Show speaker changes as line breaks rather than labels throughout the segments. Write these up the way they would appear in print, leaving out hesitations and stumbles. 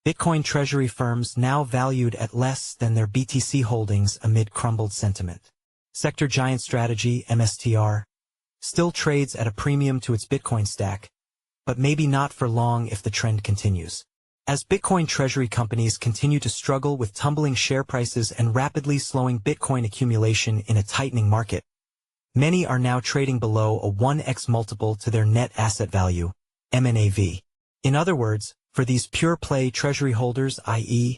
Bitcoin treasury firms now valued at less than their BTC holdings amid crumbled sentiment. Sector giant strategy, MSTR, still trades at a premium to its Bitcoin stack, but maybe not for long if the trend continues. As Bitcoin treasury companies continue to struggle with tumbling share prices and rapidly slowing Bitcoin accumulation in a tightening market, many are now trading below a 1x multiple to their net asset value, mNAV. In other words, for these pure-play treasury holders, i.e.,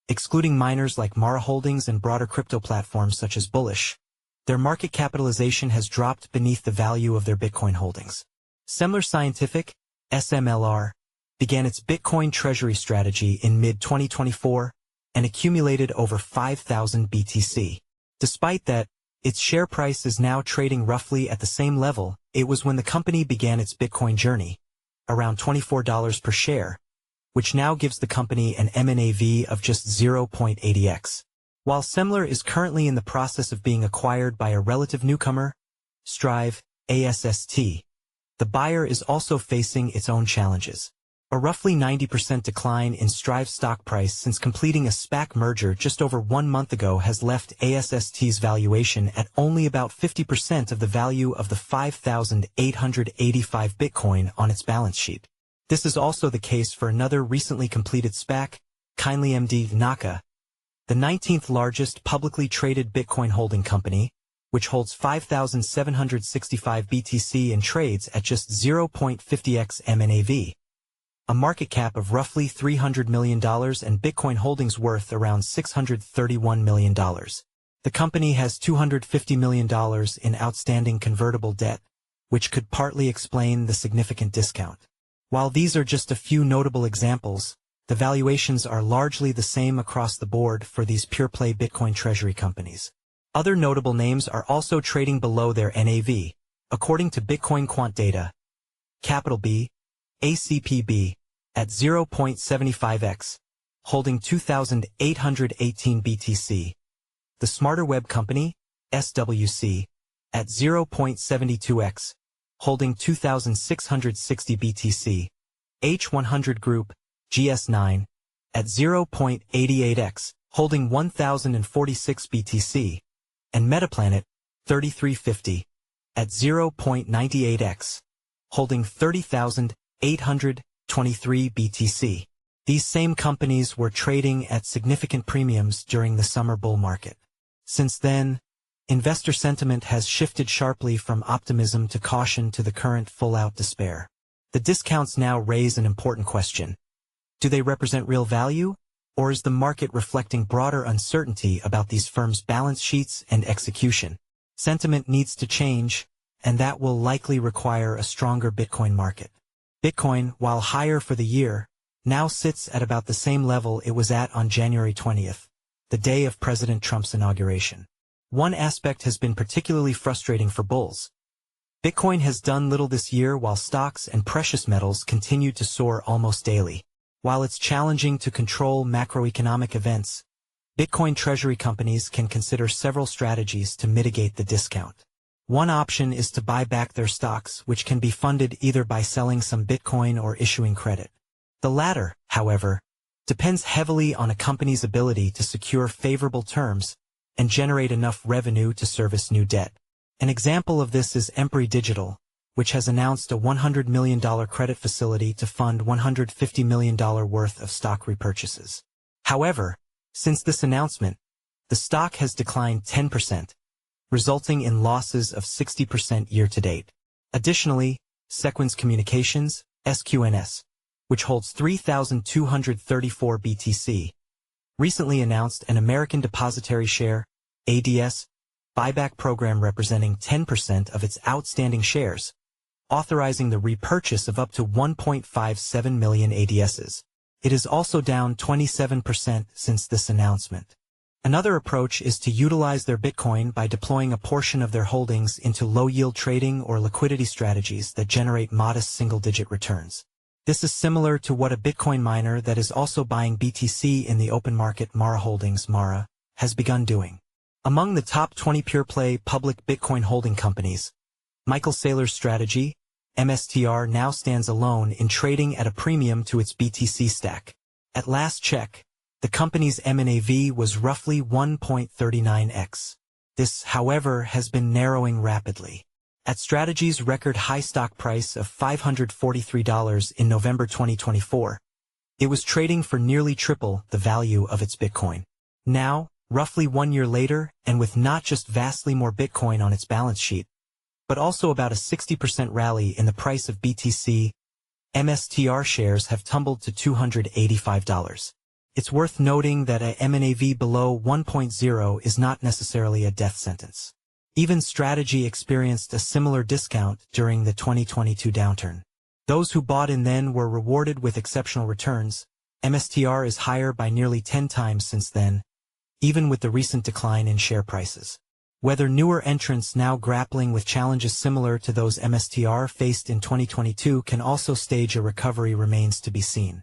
excluding miners like Mara Holdings and broader crypto platforms such as Bullish, their market capitalization has dropped beneath the value of their Bitcoin holdings. Semler Scientific, SMLR, began its Bitcoin treasury strategy in mid-2024 and accumulated over 5,000 BTC. Despite that, its share price is now trading roughly at the same level it was when the company began its Bitcoin journey, around $24 per share, which now gives the company an mNAV of just 0.80x. While Semler is currently in the process of being acquired by a relative newcomer, Strive, ASST, the buyer is also facing its own challenges. A roughly 90% decline in Strive stock price since completing a SPAC merger just over 1 month ago has left ASST's valuation at only about 50% of the value of the 5,885 Bitcoin on its balance sheet. This is also the case for another recently completed SPAC, KindlyMD Naka, the 19th largest publicly traded Bitcoin holding company, which holds 5,765 BTC and trades at just 0.50x mNAV, a market cap of roughly $300 million and Bitcoin holdings worth around $631 million. The company has $250 million in outstanding convertible debt, which could partly explain the significant discount. While these are just a few notable examples, the valuations are largely the same across the board for these pure-play Bitcoin treasury companies. Other notable names are also trading below their NAV, according to Bitcoin Quant data. Capital B, ACPB, at 0.75x, holding 2,818 BTC. The Smarter Web Company, SWC, at 0.72x, holding 2,660 BTC. H100 Group, GS9, at 0.88x, holding 1,046 BTC, and Metaplanet, 3350, at 0.98x, holding 30,823 BTC. These same companies were trading at significant premiums during the summer bull market. Since then, investor sentiment has shifted sharply from optimism to caution to the current full-out despair. The discounts now raise an important question. Do they represent real value, or is the market reflecting broader uncertainty about these firms' balance sheets and execution? Sentiment needs to change, and that will likely require a stronger Bitcoin market. Bitcoin, while higher for the year, now sits at about the same level it was at on January 20th, the day of President Trump's inauguration. One aspect has been particularly frustrating for bulls. Bitcoin has done little this year while stocks and precious metals continue to soar almost daily. While it's challenging to control macroeconomic events, Bitcoin treasury companies can consider several strategies to mitigate the discount. One option is to buy back their stocks, which can be funded either by selling some Bitcoin or issuing credit. The latter, however, depends heavily on a company's ability to secure favorable terms and generate enough revenue to service new debt. An example of this is Empire Digital, which has announced a $100 million credit facility to fund $150 million worth of stock repurchases. However, since this announcement, the stock has declined 10%, resulting in losses of 60% year-to-date. Additionally, Sequence Communications, SQNS, which holds 3,234 BTC, recently announced an American Depositary Share, ADS, buyback program representing 10% of its outstanding shares, authorizing the repurchase of up to 1.57 million ADSs. It is also down 27% since this announcement. Another approach is to utilize their Bitcoin by deploying a portion of their holdings into low-yield trading or liquidity strategies that generate modest single-digit returns. This is similar to what a Bitcoin miner that is also buying BTC in the open market, Mara Holdings (Mara), has begun doing. Among the top 20 pure-play public Bitcoin holding companies, Michael Saylor's strategy, MSTR, now stands alone in trading at a premium to its BTC stack. At last check, the company's mNAV was roughly 1.39x. This, however, has been narrowing rapidly. At Strategy's record high stock price of $543 in November 2024, it was trading for nearly triple the value of its Bitcoin. Now, roughly 1 year later, and with not just vastly more Bitcoin on its balance sheet, but also about a 60% rally in the price of BTC, MSTR shares have tumbled to $285. It's worth noting that a mNAV below 1.0 is not necessarily a death sentence. Even Strategy experienced a similar discount during the 2022 downturn. Those who bought in then were rewarded with exceptional returns. MSTR is higher by nearly 10 times since then, even with the recent decline in share prices. Whether newer entrants now grappling with challenges similar to those MSTR faced in 2022 can also stage a recovery remains to be seen.